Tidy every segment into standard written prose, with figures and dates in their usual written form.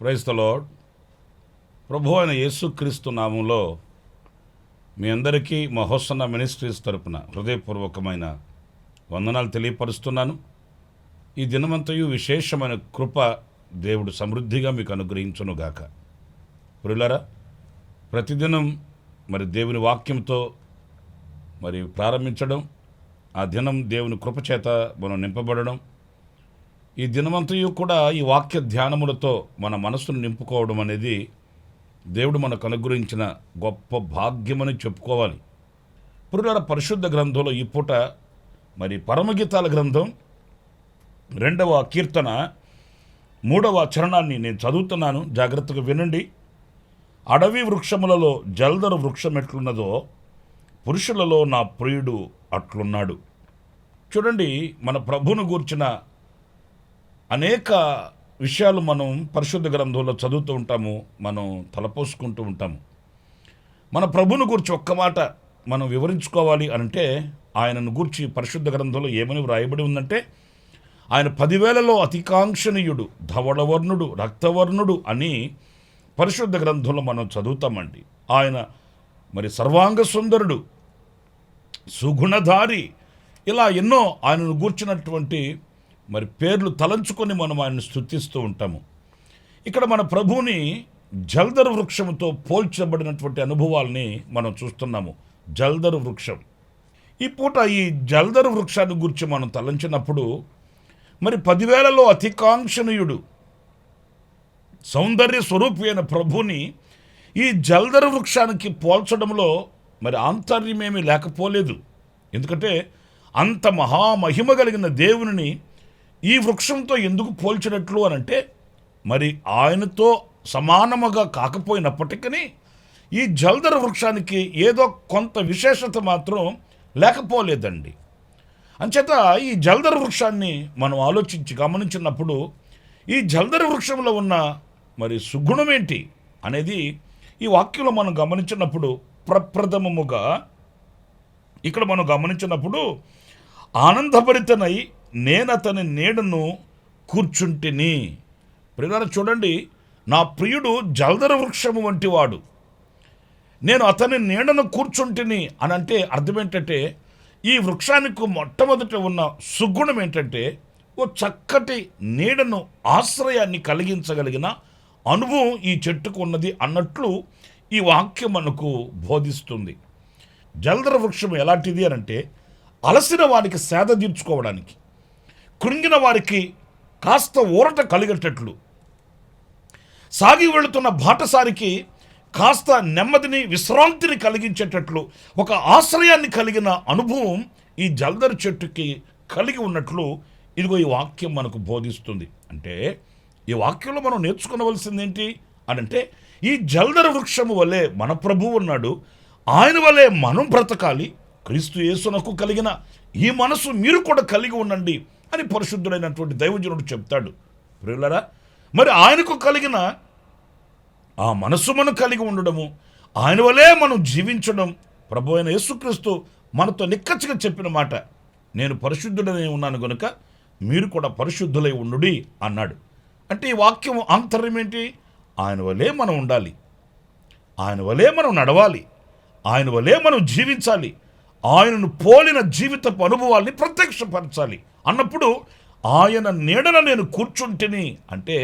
Praise the lord. ప్రభు అయిన యేసుక్రీస్తు నామంలో మీ అందరికీ మా హోసన్న మినిస్ట్రీస్ తరపున హృదయపూర్వకమైన వందనాలు తెలియపరుస్తున్నాను. ఈ దినమంతయు విశేషమైన కృప దేవుడు సమృద్ధిగా మీకు అనుగ్రహించునుగాక. ప్రియులారా, ప్రతిదినం దేవుని వాక్యంతో ప్రారంభించడం, ఆ దినం దేవుని కృపచేత మనం నింపబడడం, ఈ దినమంతయు కూడా ఈ వాక్య ధ్యానములతో మన మనసును నింపుకోవడం అనేది దేవుడు మనకు అనుగ్రహించిన గొప్ప భాగ్యమని చెప్పుకోవాలి. పురులార, పరిశుద్ధ గ్రంథంలో ఈ పూట పరమగీతాల గ్రంథం 2వ కీర్తన 3వ చరణాన్ని నేను చదువుతున్నాను, జాగ్రత్తగా వినండి. అడవి వృక్షములలో జల్దరు వృక్షం ఎట్లున్నదో పురుషులలో నా ప్రియుడు అట్లున్నాడు. చూడండి, మన ప్రభువును గూర్చిన అనేక విషయాలు మనం పరిశుద్ధ గ్రంథంలో చదువుతూ ఉంటాము, మనం తలపోసుకుంటూ ఉంటాము. మన ప్రభువును గూర్చి ఒక్క మాట మనం వివరించుకోవాలి అంటే, ఆయనను గూర్చి పరిశుద్ధ గ్రంథంలో ఏమని వ్రాయబడి ఉందంటే, ఆయన 10,000లో అతికాంక్షణీయుడు, ధవళవర్ణుడు, రక్తవర్ణుడు అని పరిశుద్ధ గ్రంథంలో మనం చదువుతామండి. ఆయన సర్వాంగ సుందరుడు, సుగుణధారి, ఇలా ఎన్నో ఆయనను గూర్చినటువంటి పేర్లు తలంచుకొని మనం ఆయన్ని స్తుతిస్తూ ఉంటాము. ఇక్కడ మన ప్రభువుని జల్దరు వృక్షంతో పోల్చబడినటువంటి అనుభవాల్ని మనం చూస్తున్నాము. జల్దరు వృక్షం, ఈ పూట ఈ జల్దరు వృక్షాన్ని గురించి మనం తలంచినప్పుడు 10,000లో అతికాంక్షణీయుడు, సౌందర్య స్వరూపి అయిన ప్రభుని ఈ జల్దరు వృక్షానికి పోల్చడంలో ఆంతర్యమేమీ లేకపోలేదు. ఎందుకంటే అంత మహామహిమ కలిగిన దేవుని ఈ వృక్షంతో ఎందుకు పోల్చినట్లు అనంటే, ఆయనతో సమానముగా కాకపోయినప్పటికీ ఈ జల్దర వృక్షానికి ఏదో కొంత విశేషత మాత్రం లేకపోలేదండి. అంచేత ఈ జల్దర వృక్షాన్ని మనం ఆలోచించి గమనించినప్పుడు ఈ జల్దర వృక్షంలో ఉన్న సుగుణం ఏంటి అనేది ఈ వాక్యంలో మనం గమనించినప్పుడు, ప్రప్రథమముగా ఇక్కడ మనం గమనించినప్పుడు, ఆనందభరితనై నేనతని నీడను కూర్చుంటిని. ప్రియులారా, చూడండి, నా ప్రియుడు జల్దర వృక్షము వంటి వాడు, నేను అతని నీడను కూర్చుంటిని అని అంటే అర్థం ఏంటంటే, ఈ వృక్షానికి మొట్టమొదట ఉన్న సుగుణం ఏంటంటే, ఓ చక్కటి నీడను, ఆశ్రయాన్ని కలిగించగలిగిన అనుభవం ఈ చెట్టుకు ఉన్నది అన్నట్లు ఈ వాక్యం మనకు బోధిస్తుంది. జల్దర వృక్షం ఎలాంటిది అనంటే, అలసిన వారికి సేద తీర్చుకోవడానికి, కృంగిన వారికి కాస్త ఊరట కలిగేటట్లు, సాగి వెళుతున్న బాటసారికి కాస్త నెమ్మదిని, విశ్రాంతిని కలిగించేటట్లు ఒక ఆశ్రయాన్ని కలిగిన అనుభవం ఈ జల్దర చెట్టుకి కలిగి ఉన్నట్లు ఇదిగో ఈ వాక్యం మనకు బోధిస్తుంది. అంటే ఈ వాక్యంలో మనం నేర్చుకోవలసింది ఏంటి అనంటే, ఈ జల్దర వృక్షము వలె మన ప్రభువు ఉన్నాడు, ఆయన వలె మనం బ్రతకాలి. క్రీస్తు యేసునకు కలిగిన ఈ మనసు మీరు కూడా కలిగి ఉండండి అని పరిశుద్ధుడైనటువంటి దైవజనుడు చెప్తాడు. ప్రియులారా, ఆయనకు కలిగిన ఆ మనసు మనం కలిగి ఉండడము, ఆయన వలే మనం జీవించడం, ప్రభు అయిన యేసుక్రీస్తు మనతో నిక్కచ్చిగా చెప్పిన మాట, నేను పరిశుద్ధుడనే ఉన్నాను గనుక మీరు కూడా పరిశుద్ధులై ఉండుడి అన్నాడు. అంటే ఈ వాక్యం ఆంతర్యం ఏంటి? ఆయన వలే మనం ఉండాలి, ఆయన వలే మనం నడవాలి, ఆయన వలే మనం జీవించాలి, ఆయనను పోలిన జీవితపు అనుభవాల్ని ప్రత్యక్షపరచాలి అన్నప్పుడు ఆయన నీడన నేను కూర్చుంటిని అంటే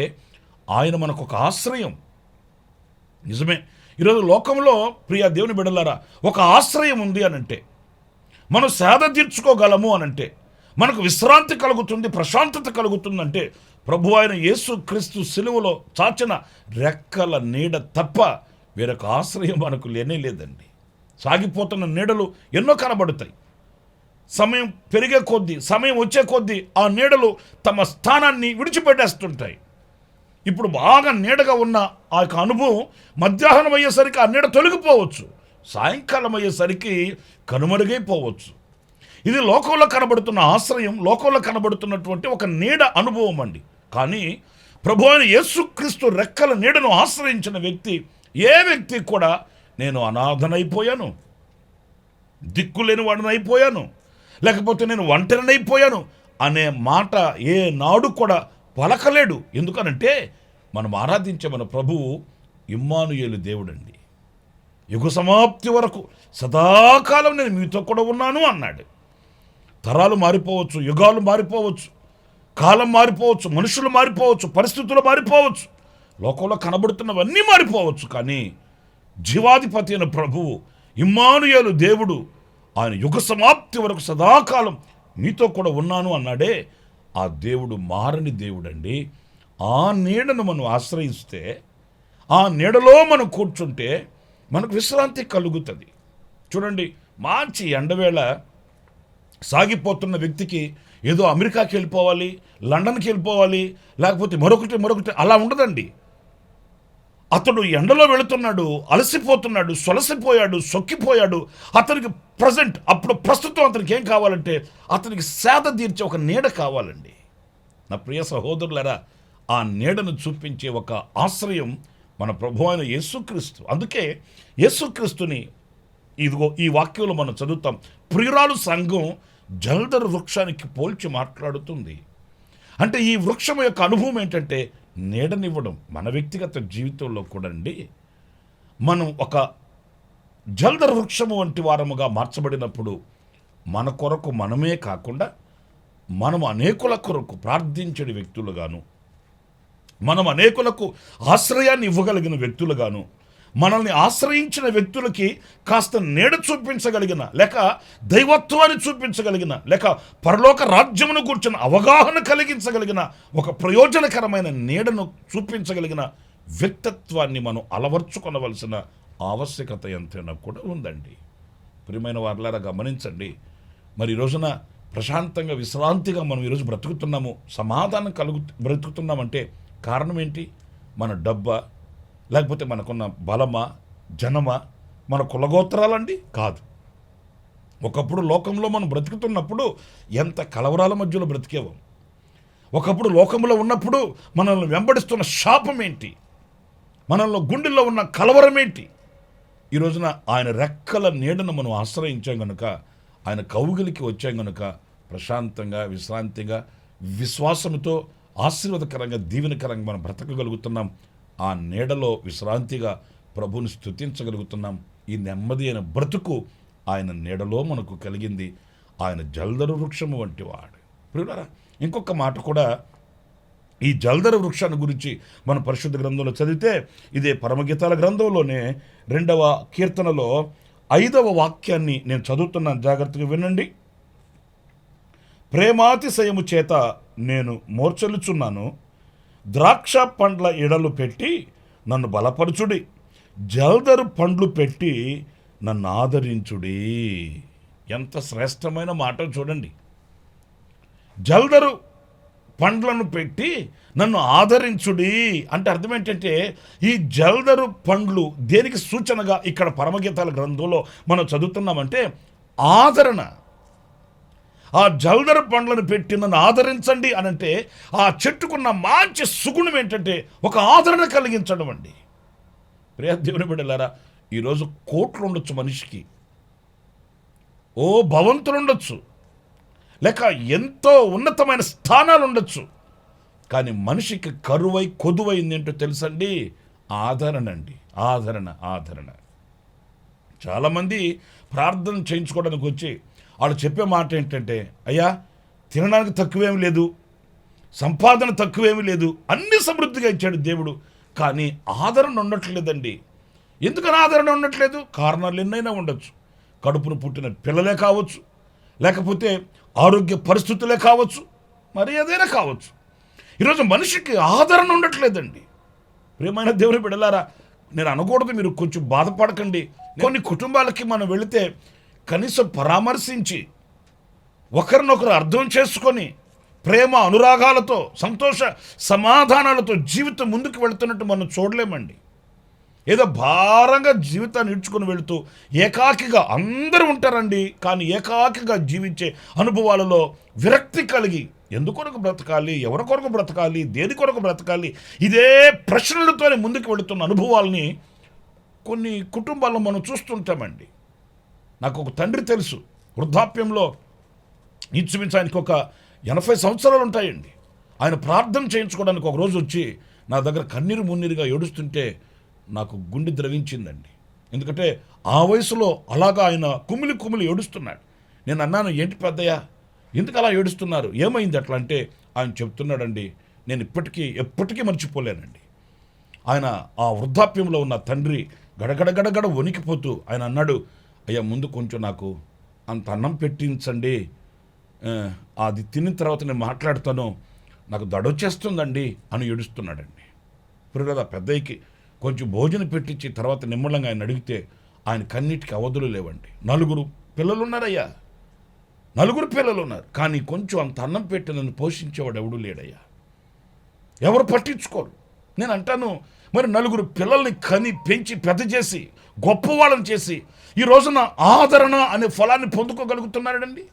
ఆయన మనకు ఒక ఆశ్రయం. నిజమే, ఈరోజు లోకంలో ప్రియ దేవుని బిడ్డలారా, ఒక ఆశ్రయం ఉంది అనంటే, మనం సేద తీర్చుకోగలము అనంటే, మనకు విశ్రాంతి కలుగుతుంది, ప్రశాంతత కలుగుతుందంటే ప్రభు అయిన యేసుక్రీస్తు సిలువలో చాచిన రెక్కల నీడ తప్ప వేరొక ఆశ్రయం మనకు లేనే లేదండి. సాగిపోతున్న నీడలు ఎన్నో కనబడతాయి, సమయం పెరిగే కొద్దీ, సమయం వచ్చే కొద్దీ ఆ నీడలు తమ స్థానాన్ని విడిచిపెట్టేస్తుంటాయి. ఇప్పుడు బాగా నీడగా ఉన్న ఆ యొక్క అనుభవం మధ్యాహ్నం అయ్యేసరికి ఆ నీడ తొలగిపోవచ్చు, సాయంకాలం అయ్యేసరికి కనుమరుగైపోవచ్చు. ఇది లోకంలో కనబడుతున్న ఆశ్రయం, లోకంలో కనబడుతున్నటువంటి ఒక నీడ అనుభవం అండి. కానీ ప్రభు అయిన యేసుక్రీస్తు రెక్కల నీడను ఆశ్రయించిన వ్యక్తి, ఏ వ్యక్తి కూడా నేను అనాథనైపోయాను, దిక్కులేని వాడిని అయిపోయాను, లేకపోతే నేను ఒంటరినైపోయాను అనే మాట ఏ నాడు కూడా పలకలేడు. ఎందుకనంటే మనం ఆరాధించే మన ప్రభువు ఇమ్మానుయేలు దేవుడండి. యుగ సమాప్తి వరకు సదాకాలం నేను మీతో కూడా ఉన్నాను అన్నాడు. తరాలు మారిపోవచ్చు, యుగాలు మారిపోవచ్చు, కాలం మారిపోవచ్చు, మనుషులు మారిపోవచ్చు, పరిస్థితులు మారిపోవచ్చు, లోకంలో కనబడుతున్నవన్నీ మారిపోవచ్చు. కానీ జీవాధిపతి అయిన ప్రభువు ఇమ్మానుయేలు దేవుడు, ఆయన యుగ సమాప్తి వరకు సదాకాలం మీతో కూడా ఉన్నాను అన్నాడే. ఆ దేవుడు మారని దేవుడండి. ఆ నీడను మనం ఆశ్రయిస్తే, ఆ నీడలో మనం కూర్చుంటే మనకు విశ్రాంతి కలుగుతుంది. చూడండి, మంచి ఎండవేళ సాగిపోతున్న వ్యక్తికి ఏదో అమెరికాకి వెళ్ళిపోవాలి, లండన్కి వెళ్ళిపోవాలి, లేకపోతే మరొకటి అలా ఉండదండి. అతడు ఎండలో వెళుతున్నాడు, అలసిపోతున్నాడు, సొలసిపోయాడు, సొక్కిపోయాడు. అతనికి ప్రస్తుతం అతనికి ఏం కావాలంటే అతనికి సేద తీర్చే ఒక నీడ కావాలండి. నా ప్రియ సహోదరులారా, ఆ నీడను చూపించే ఒక ఆశ్రయం మన ప్రభు అయిన యేసుక్రీస్తు. అందుకే యేసుక్రీస్తుని ఇదిగో ఈ వాక్యంలో మనం చదువుతాం. ప్రియురాలు సంఘం జల్దరు వృక్షానికి పోల్చి మాట్లాడుతుంది. అంటే ఈ వృక్షం యొక్క అనుభవం ఏంటంటే నీడనివ్వడం. మన వ్యక్తిగత జీవితంలో కూడా అండి, మనం ఒక జల్దర వృక్షము వంటి వారముగా మార్చబడినప్పుడు మన కొరకు మనమే కాకుండా మనం అనేకుల కొరకు ప్రార్థించే వ్యక్తులుగాను, మనం అనేకులకు ఆశ్రయాన్ని ఇవ్వగలిగిన వ్యక్తులుగాను, మనల్ని ఆశ్రయించిన వ్యక్తులకి కాస్త నీడ చూపించగలిగిన, లేక దైవత్వాన్ని చూపించగలిగిన, లేక పరలోక రాజ్యమును కూర్చున్న అవగాహన కలిగించగలిగిన, ఒక ప్రయోజనకరమైన నీడను చూపించగలిగిన వ్యక్తిత్వాన్ని మనం అలవర్చుకొనవలసిన ఆవశ్యకత ఎంతైనా కూడా ఉందండి. ప్రియమైన వారులారా, గమనించండి. మరి ఈ రోజున ప్రశాంతంగా విశ్రాంతిగా మనం ఈరోజు బ్రతుకుతున్నాము, సమాధానం బ్రతుకుతున్నామంటే కారణం ఏంటి? మన డబ్బా, లేకపోతే మనకున్న బలమా, జనమా, మన కులగోత్రాలండి? కాదు. ఒకప్పుడు లోకంలో మనం బ్రతుకుతున్నప్పుడు ఎంత కలవరాల మధ్యలో బ్రతికేవాం. ఒకప్పుడు లోకంలో ఉన్నప్పుడు మనల్ని వెంబడిస్తున్న శాపం ఏంటి, మనల్లో గుండెల్లో ఉన్న కలవరం ఏంటి? ఈ రోజున ఆయన రెక్కల నీడను మనం ఆశ్రయించాం కనుక, ఆయన కౌగిలికి వచ్చాం కనుక ప్రశాంతంగా, విశ్రాంతిగా, విశ్వాసంతో, ఆశీర్వాదకరంగా, దీవెనకరంగా మనం బ్రతకగలుగుతున్నాం. ఆ నీడలో విశ్రాంతిగా ప్రభువుని స్తుతించగలుగుతున్నాం. ఈ నెమ్మది అయిన బ్రతుకు ఆయన నీడలో మనకు కలిగింది. ఆయన జల్దరు వృక్షము వంటి వాడు. ప్రియులారా, ఇంకొక మాట కూడా ఈ జల్దరు వృక్షాన్ని గురించి మన పరిశుద్ధ గ్రంథంలో చదివితే, ఇదే పరమగీతాల గ్రంథంలోనే 2వ కీర్తనలో 5వ వాక్యాన్ని నేను చదువుతున్నాను, జాగ్రత్తగా వినండి. ప్రేమాతిశయము చేత నేను మోర్చలుచున్నాను, ద్రాక్ష పండ్ల ఎడలు పెట్టి నన్ను బలపరచుడి, జల్దరు పండ్లు పెట్టి నన్ను ఆదరించుడి. ఎంత శ్రేష్టమైన మాట చూడండి. జల్దరు పండ్లను పెట్టి నన్ను ఆదరించుడి అంటే అర్థం ఏంటంటే, ఈ జల్దరు పండ్లు దేనికి సూచనగా ఇక్కడ పరమగీతాల గ్రంథంలో మనం చదువుతున్నామంటే ఆదరణ. ఆ జల్దరు పండ్లను పెట్టి నన్ను ఆదరించండి అనంటే ఆ చెట్టుకున్న మంచి సుగుణం ఏంటంటే ఒక ఆదరణ కలిగించడం అండి. ప్రియ దేవుని బిడ్డలారా, ఈరోజు కోట్లు ఉండొచ్చు మనిషికి, ఓ భవంతులు ఉండొచ్చు, లేక ఎంతో ఉన్నతమైన స్థానాలు ఉండొచ్చు. కానీ మనిషికి కరువై కొదువైంది ఏంటో తెలుసండి? ఆదరణ అండి. ఆదరణ. చాలామంది ప్రార్థన చేయించుకోవడానికి వచ్చి వాళ్ళు చెప్పే మాట ఏంటంటే, అయ్యా తినడానికి తక్కువేమీ లేదు, సంపాదన తక్కువేమీ లేదు, అన్ని సమృద్ధిగా ఇచ్చాడు దేవుడు, కానీ ఆదరణ ఉండట్లేదండి. ఎందుకని ఆదరణ ఉండట్లేదు? కారణాలు ఎన్నైనా ఉండొచ్చు. కడుపును పుట్టిన పిల్లలే కావచ్చు, లేకపోతే ఆరోగ్య పరిస్థితులే కావచ్చు, మరి ఏదైనా కావచ్చు. ఈరోజు మనిషికి ఆదరణ ఉండట్లేదండి. ప్రియమైన దేవుని బిడ్డలారా, నేను అనకూడదు, మీరు కొంచెం బాధపడకండి. కొన్ని కుటుంబాలకి మనం వెళితే కనీసం పరామర్శించి ఒకరినొకరు అర్థం చేసుకొని ప్రేమ అనురాగాలతో సంతోష సమాధానాలతో జీవితం ముందుకు వెళుతున్నట్టు మనం చూడలేమండి. ఏదో భారంగా జీవితాన్ని ఇడ్చుకొని వెళుతూ ఏకాకిగా అందరూ ఉంటారండి, కానీ ఏకాకిగా జీవించే అనుభవాలలో విరక్తి కలిగి ఎందుకొరకు బ్రతకాలి, ఎవరి కొరకు బ్రతకాలి, దేని కొరకు బ్రతకాలి, ఇదే ప్రశ్నలతోనే ముందుకు వెళుతున్న అనుభవాల్ని కొన్ని కుటుంబాల్లో మనం చూస్తుంటామండి. నాకు ఒక తండ్రి తెలుసు, వృద్ధాప్యంలో ఇంచుమించు ఆయనకు ఒక 80 సంవత్సరాలు ఉంటాయండి. ఆయన ప్రార్థన చేయించుకోవడానికి ఒక రోజు వచ్చి నా దగ్గర కన్నీరు మున్నీరుగా ఏడుస్తుంటే నాకు గుండె ద్రవించిందండి. ఎందుకంటే ఆ వయసులో అలాగా ఆయన కుమిలి కుమిలి ఏడుస్తున్నాడు. నేను అన్నాను, ఏంటి పెద్దయ్య, ఎందుకు అలా ఏడుస్తున్నారు, ఏమైంది అట్లా అంటే ఆయన చెప్తున్నాడండి, నేను ఎప్పటికీ మర్చిపోలేనండి. ఆయన ఆ వృద్ధాప్యంలో ఉన్న తండ్రి గడగడ వణికిపోతూ ఆయన అన్నాడు, అయ్యా ముందు కొంచెం నాకు అంత అన్నం పెట్టించండి, అది తిన్న తర్వాత నేను మాట్లాడతాను, నాకు దడొచ్చేస్తుందండి అని ఏడుస్తున్నాడండి. ఇప్పుడు కదా పెద్దయ్యకి కొంచెం భోజనం పెట్టించి తర్వాత నిమ్మలంగా ఆయన అడిగితే ఆయన కన్నిటికి అవధులు లేవండి. 4 పిల్లలు ఉన్నారయ్యా, 4 పిల్లలు ఉన్నారు, కానీ కొంచెం అంత అన్నం పెట్టి నన్ను పోషించేవాడు ఎవడూ లేడయ్యా, ఎవరు పట్టించుకోరు. నేను అంటాను, మరి 4 పిల్లల్ని కని పెంచి పెద్ద చేసి గొప్పవాళ్ళని చేసి ఈ రోజున ఆదరణ అనే ఫలాన్ని పొందుకోగలుగుతున్నాడండి.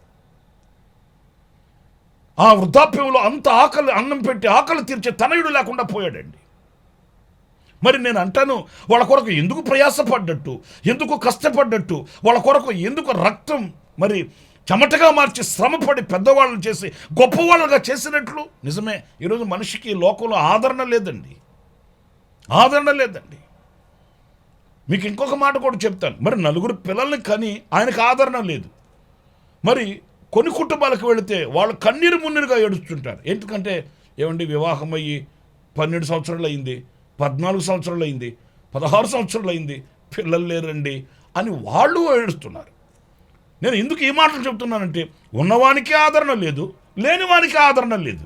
ఆ వృద్ధాప్యంలో అంత అన్నం పెట్టి ఆకలి తీర్చే తనయుడు లేకుండా పోయాడండి. మరి నేను అంటాను, వాళ్ళ కొరకు ఎందుకు ప్రయాసపడ్డట్టు, ఎందుకు కష్టపడ్డట్టు, వాళ్ళ కొరకు ఎందుకు రక్తం మరి చెమటగా మార్చి శ్రమపడి పెద్దవాళ్ళని చేసి గొప్పవాళ్ళగా చేసినట్లు. నిజమే, ఈరోజు మనిషికి లోకంలో ఆదరణ లేదండి. మీకు ఇంకొక మాట కూడా చెప్తాను, మరి 4 పిల్లల్ని కని ఆయనకు ఆదరణ లేదు. మరి కొన్ని కుటుంబాలకు వెళితే వాళ్ళు కన్నీరు మున్నీరుగా ఏడుస్తుంటారు. ఎందుకంటే ఏమండి, వివాహం అయ్యి 12 సంవత్సరాలు అయింది, 14 సంవత్సరాలు అయింది, 16 సంవత్సరాలు అయింది, పిల్లలు లేరండి అని వాళ్ళు ఏడుస్తున్నారు. నేను ఎందుకు ఈ మాటలు చెప్తున్నానంటే, ఉన్నవానికి ఆదరణ లేదు, లేనివానికి ఆదరణ లేదు.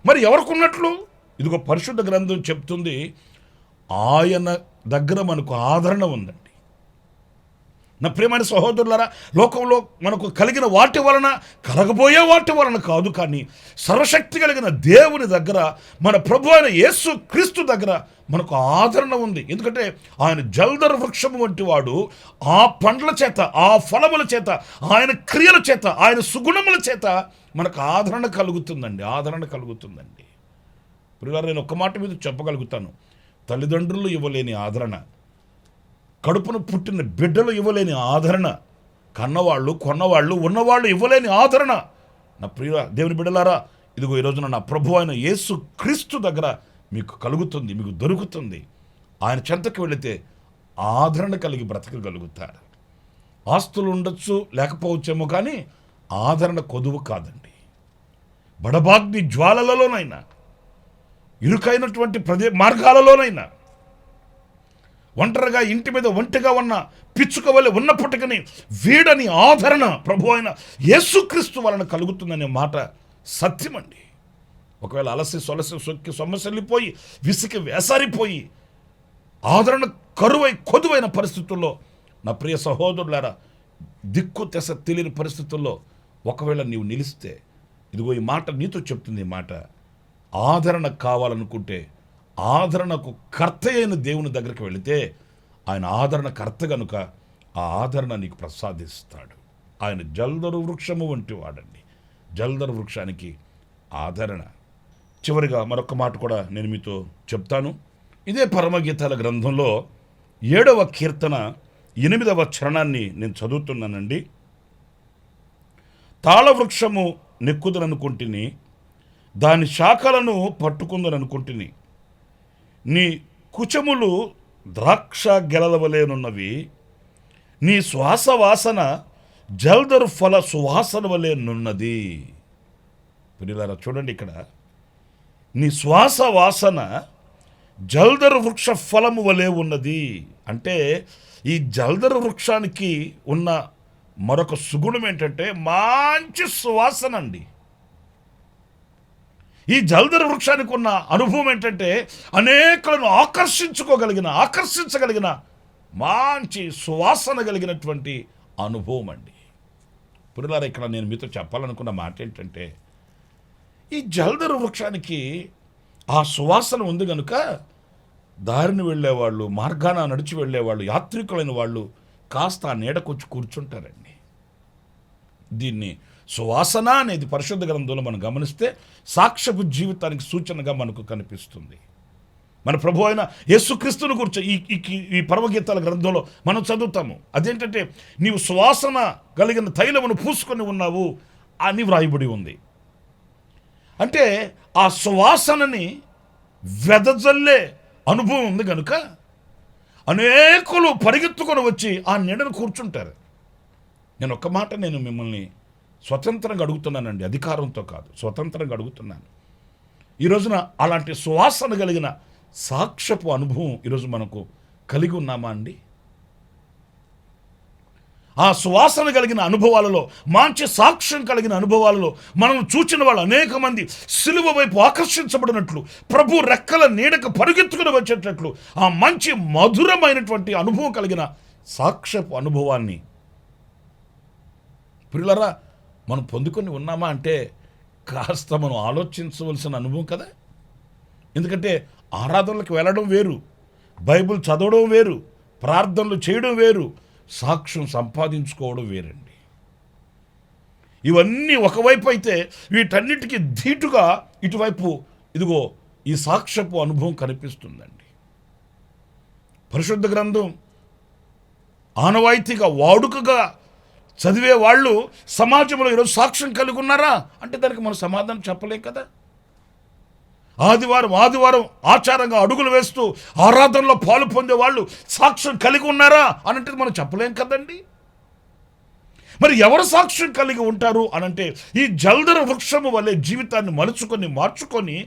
మరి ఎవరికి ఉన్నట్లు? ఇదిగో పరిశుద్ధ గ్రంథం చెప్తుంది, ఆయన దగ్గర మనకు ఆదరణ ఉందండి. నా ప్రియమైన సహోదరులారా, లోకంలో మనకు కలిగిన వాటి వలన, కలగబోయే వాటి వలన కాదు, కానీ సర్వశక్తి కలిగిన దేవుని దగ్గర, మన ప్రభు అయిన యేసు క్రీస్తు దగ్గర మనకు ఆదరణ ఉంది. ఎందుకంటే ఆయన జల్దరు వృక్షము వంటి వాడు. ఆ పండ్ల చేత, ఆ ఫలముల చేత, ఆయన క్రియల చేత, ఆయన సుగుణముల చేత మనకు ఆదరణ కలుగుతుందండి. ప్రియులారా, నేను ఒక్క మాట మీద చెప్పగలుగుతాను, తల్లిదండ్రులు ఇవ్వలేని ఆదరణ, కడుపును పుట్టిన బిడ్డలు ఇవ్వలేని ఆదరణ, కన్నవాళ్ళు కొన్నవాళ్ళు ఉన్నవాళ్ళు ఇవ్వలేని ఆదరణ. నా ప్రియ దేవుని బిడ్డలారా, ఇదిగో ఈరోజున నా ప్రభు అయిన యేసు క్రీస్తు దగ్గర మీకు కలుగుతుంది, మీకు దొరుకుతుంది. ఆయన చెంతకు వెళితే ఆదరణ కలిగి బ్రతకగలుగుతారు. ఆస్తులు ఉండొచ్చు, లేకపోవచ్చేమో, కానీ ఆదరణ కొదువు కాదండి. బడబాగ్ని జ్వాలలలోనైనా, ఇరుకైనటువంటి మార్గాలలోనైనా, ఒంటరిగా ఇంటి మీద ఒంటిగా ఉన్న పిచ్చుక వలె ఉన్నప్పటికీ వీడని ఆదరణ ప్రభు అయిన యేసుక్రీస్తు వలన కలుగుతుందనే మాట సత్యమండి. ఒకవేళ అలసి సొలసి సొక్కి సొమ్మసెల్లిపోయి విసికి వేసారిపోయి ఆదరణ కరువై కొదువైన పరిస్థితుల్లో, నా ప్రియ సహోదరులారా, దిక్కు తెస తెలియని పరిస్థితుల్లో ఒకవేళ నీవు నిలిస్తే, ఇదిగో ఈ మాట నీతో చెప్తుంది. ఈ మాట, ఆదరణ కావాలనుకుంటే ఆదరణకు కర్త అయిన దేవుని దగ్గరికి వెళితే ఆయన ఆదరణ కర్త గనుక ఆ ఆదరణ నీకు ప్రసాదిస్తాడు. ఆయన జల్దరు వృక్షము వంటి వాడండి. జల్దరు వృక్షానికి ఆదరణ. చివరిగా మరొక మాట కూడా నేను మీతో చెప్తాను. ఇదే పరమగీతాల గ్రంథంలో 7వ కీర్తన 8వ చరణాన్ని నేను చదువుతున్నానండి. తాళవృక్షము నెక్కుదననుకుంటుని, దాని శాఖలను పట్టుకుందననుకుంటుని, నీ కుచములు ద్రాక్ష గెలవలేనున్నవి, నీ శ్వాస వాసన జల్దరు ఫల సువాసన వలెనున్నది. పిల్లలారా చూడండి, ఇక్కడ నీ శ్వాస వాసన జల్దరు వృక్ష ఫలము వలె ఉన్నది అంటే, ఈ జల్దరు వృక్షానికి ఉన్న మరొక సుగుణం ఏంటంటే మంచి సువాసన అండి. ఈ జల్దరు వృక్షానికి ఉన్న అనుభవం ఏంటంటే అనేకులను ఆకర్షించగలిగిన మంచి సువాసన కలిగినటువంటి అనుభవం అండి. పురిలారా, ఇక్కడ నేను మీతో చెప్పాలనుకున్న మాట ఏంటంటే, ఈ జల్దరు వృక్షానికి ఆ సువాసన ఉంది కనుక దారిని వెళ్ళేవాళ్ళు, మార్గాన నడిచి వెళ్ళేవాళ్ళు, యాత్రికులైన వాళ్ళు కాస్త ఆ నీడకొచ్చి కూర్చుంటారండి. దీన్ని సువాసన అనేది పరిశుద్ధ గ్రంథంలో మనం గమనిస్తే సాక్ష్యపు జీవితానికి సూచనగా మనకు కనిపిస్తుంది. మన ప్రభు అయిన యేసుక్రీస్తుని గురించి ఈ పరమగీతాల గ్రంథంలో మనం చదువుతాము. అదేంటంటే, నీవు సువాసన కలిగిన తైలమును పూసుకొని ఉన్నావు అని వ్రాయబడి ఉంది. అంటే ఆ సువాసనని వెదజల్లే అనుభవం ఉంది కనుక అనేకులు పరిగెత్తుకొని వచ్చి ఆ నీడను కూర్చుంటారు. నేను ఒక్క మాట నేను మిమ్మల్ని స్వతంత్రంగా అడుగుతున్నానండి, అధికారంతో కాదు, స్వతంత్రంగా అడుగుతున్నాను. ఈ రోజున అలాంటి సువాసన కలిగిన సాక్ష్యపు అనుభవం ఈరోజు మనకు కలిగి ఉన్నామా అండి? ఆ సువాసన కలిగిన అనుభవాలలో, మంచి సాక్ష్యం కలిగిన అనుభవాలలో మనం చూచిన వాళ్ళు అనేక మంది సిలువ వైపు ఆకర్షించబడినట్లు, ప్రభు రెక్కల నీడకు పరుగెత్తుకుని వచ్చేటట్లు ఆ మంచి మధురమైనటువంటి అనుభవం కలిగిన సాక్ష్యపు అనుభవాన్ని ప్రియులారా మనం పొందుకొని ఉన్నామా అంటే కాస్త మనం ఆలోచించవలసిన అనుభవం కదా. ఎందుకంటే ఆరాధనలకు వెళ్ళడం వేరు, బైబిల్ చదవడం వేరు, ప్రార్థనలు చేయడం వేరు, సాక్ష్యం సంపాదించుకోవడం వేరండి. ఇవన్నీ ఒకవైపు అయితే వీటన్నిటికీ ధీటుగా ఇటువైపు ఇదిగో ఈ సాక్ష్యపు అనుభవం కనిపిస్తుందండి. పరిశుద్ధ గ్రంథం ఆనవాయితీగా వాడుకగా చదివే వాళ్ళు సమాజంలో ఈరోజు సాక్ష్యం కలిగి ఉన్నారా అంటే దానికి మనం సమాధానం చెప్పలేం కదా. ఆదివారం ఆచారంగా అడుగులు వేస్తూ ఆరాధనలో పాలు పొందే వాళ్ళు సాక్ష్యం కలిగి ఉన్నారా అనంటే మనం చెప్పలేం కదండి. మరి ఎవరు సాక్ష్యం కలిగి ఉంటారు అనంటే ఈ జల్దర వృక్షము వలె జీవితాన్ని మలుచుకొని మార్చుకొని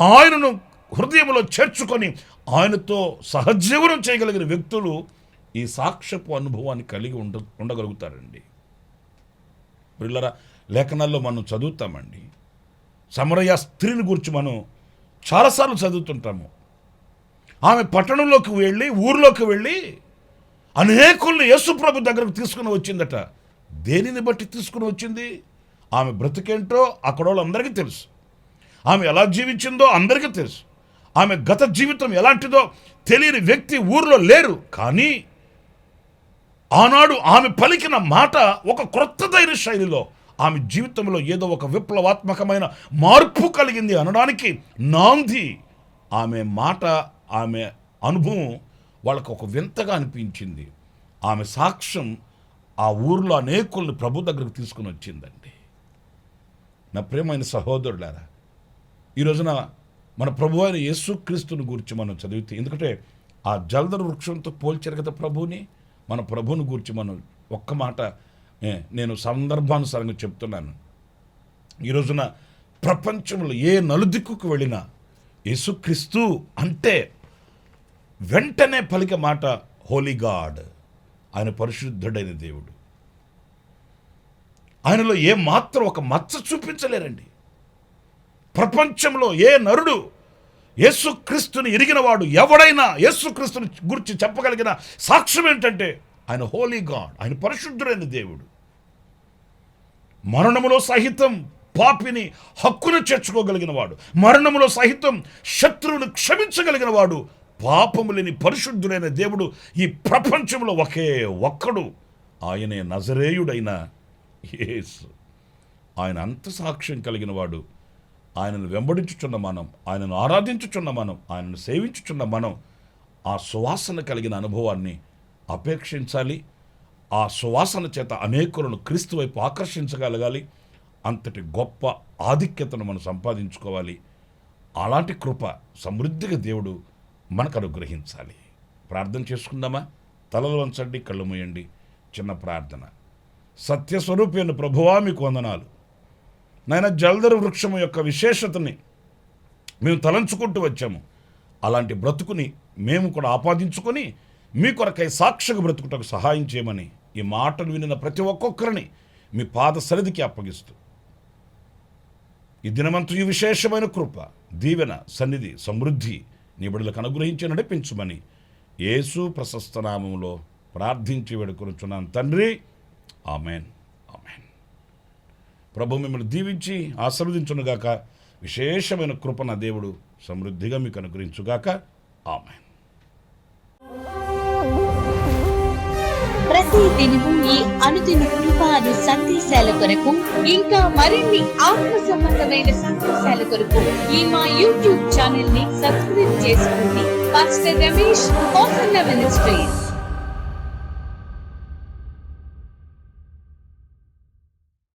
ఆయనను హృదయంలో చేర్చుకొని ఆయనతో సహజీవనం చేయగలిగిన వ్యక్తులు ఈ సాక్ష్యపు అనుభవాన్ని కలిగి ఉండగలుగుతారండి. పిల్లరా, లేఖనాల్లో మనం చదువుతామండి, సమరయ స్త్రీని గురించి మనం చాలాసార్లు చదువుతుంటాము. ఆమె పట్టణంలోకి వెళ్ళి, ఊర్లోకి వెళ్ళి అనేకుల్ని యేసుప్రభు దగ్గరకు తీసుకుని వచ్చిందట. దేనిని బట్టి తీసుకుని వచ్చింది? ఆమె బ్రతికేంటో అక్కడ వాళ్ళందరికీ తెలుసు, ఆమె ఎలా జీవించిందో అందరికీ తెలుసు, ఆమె గత జీవితం ఎలాంటిదో తెలియని వ్యక్తి ఊర్లో లేరు. కానీ ఆనాడు ఆమె పలికిన మాట ఒక క్రొత్తదైన శైలిలో ఆమె జీవితంలో ఏదో ఒక విప్లవాత్మకమైన మార్పు కలిగింది అనడానికి నాంది ఆమె మాట, ఆమె అనుభవం వాళ్ళకు ఒక వింతగా అనిపించింది. ఆమె సాక్ష్యం ఆ ఊర్లో అనేకుల్ని ప్రభు దగ్గరకు తీసుకుని వచ్చిందండి. నా ప్రియమైన సహోదరులారా, ఈ రోజున మన ప్రభు అయిన యేసుక్రీస్తుని గురించి మనం చదివితే, ఎందుకంటే ఆ జల్దర వృక్షంతో పోల్చారు కదా ప్రభుని, మన ప్రభుని గురించి మనం ఒక్క మాట నేను సందర్భానుసారంగా చెప్తున్నాను. ఈ రోజున ప్రపంచంలో ఏ నలుదిక్కుకు వెళ్ళినా యేసుక్రీస్తు అంటే వెంటనే పలికే మాట హోలీ గాడ్, ఆయన పరిశుద్ధుడైన దేవుడు. ఆయనలో ఏ మాత్రం ఒక మచ్చ చూపించలేరండి. ప్రపంచంలో ఏ నరుడు యేసుక్రీస్తుని ఎరిగినవాడు ఎవడైనా యేసుక్రీస్తుని గురించి చెప్పగలిగిన సాక్ష్యం ఏంటంటే ఆయన హోలీ గాడ్, ఆయన పరిశుద్ధుడైన దేవుడు. మరణములో సహితం పాపిని హక్కును చేర్చుకోగలిగిన వాడు, మరణములో సహితం శత్రువును క్షమించగలిగిన వాడు, పాపము లేని పరిశుద్ధుడైన దేవుడు ఈ ప్రపంచంలో ఒకే ఒక్కడు, ఆయనే నజరేయుడైన యేసు. ఆయన అంత సాక్ష్యం కలిగిన వాడు. ఆయనను వెంబడించుచున్న మనం, ఆయనను ఆరాధించుచున్న మనం, ఆయనను సేవించుచున్న మనం ఆ సువాసన కలిగిన అనుభవాన్ని అపేక్షించాలి. ఆ సువాసన చేత అనేకులను క్రీస్తు వైపు ఆకర్షించగలగాలి. అంతటి గొప్ప ఆధిక్యతను మనం సంపాదించుకోవాలి. అలాంటి కృప సమృద్ధిగా దేవుడు మనకు అనుగ్రహించాలి. ప్రార్థన చేసుకుందామా? తలలు వంచండి, కళ్ళు మూయండి. చిన్న ప్రార్థన. సత్యస్వరూపైన ప్రభువా, మీకు వందనాలు నాయన. జల్దర వృక్షము యొక్క విశేషతని మేము తలంచుకుంటూ వచ్చాము. అలాంటి బ్రతుకుని మేము కూడా ఆపాదించుకొని మీ కొరకై సాక్షిగా బ్రతుకుటకు సహాయం చేయమని ఈ మాటలు వినిన ప్రతి ఒక్కొక్కరిని మీ పాద సన్నిధికి అప్పగిస్తూ ఈ దినమంతు ఈ విశేషమైన కృప, దీవెన, సన్నిధి, సమృద్ధి నీ బిడ్డలకు అనుగ్రహించి నడిపించమని యేసు ప్రశస్త నామములో ప్రార్థించి వేడుకొనుచున్నాను తండ్రి. Amen, amen. ప్రభు మిమ్మల్ని దీవించి ఆశీర్వదించునుగాక. విశేషమైన కృప నా దేవుడు సమృద్ధిగా మీకు అనుగ్రహించుగాక. ఆమేన్. ప్రతి దినము ఈ అనుదిన కృపాను సందేశాల కొరకు, ఇంకా మరిన్ని ఆత్మ సంబంధమైన సందేశాల కొరకు ఈ మా యూట్యూబ్ ఛానల్ ని సబ్స్క్రైబ్ చేసుకోండి. Pastor Ramesh ministries.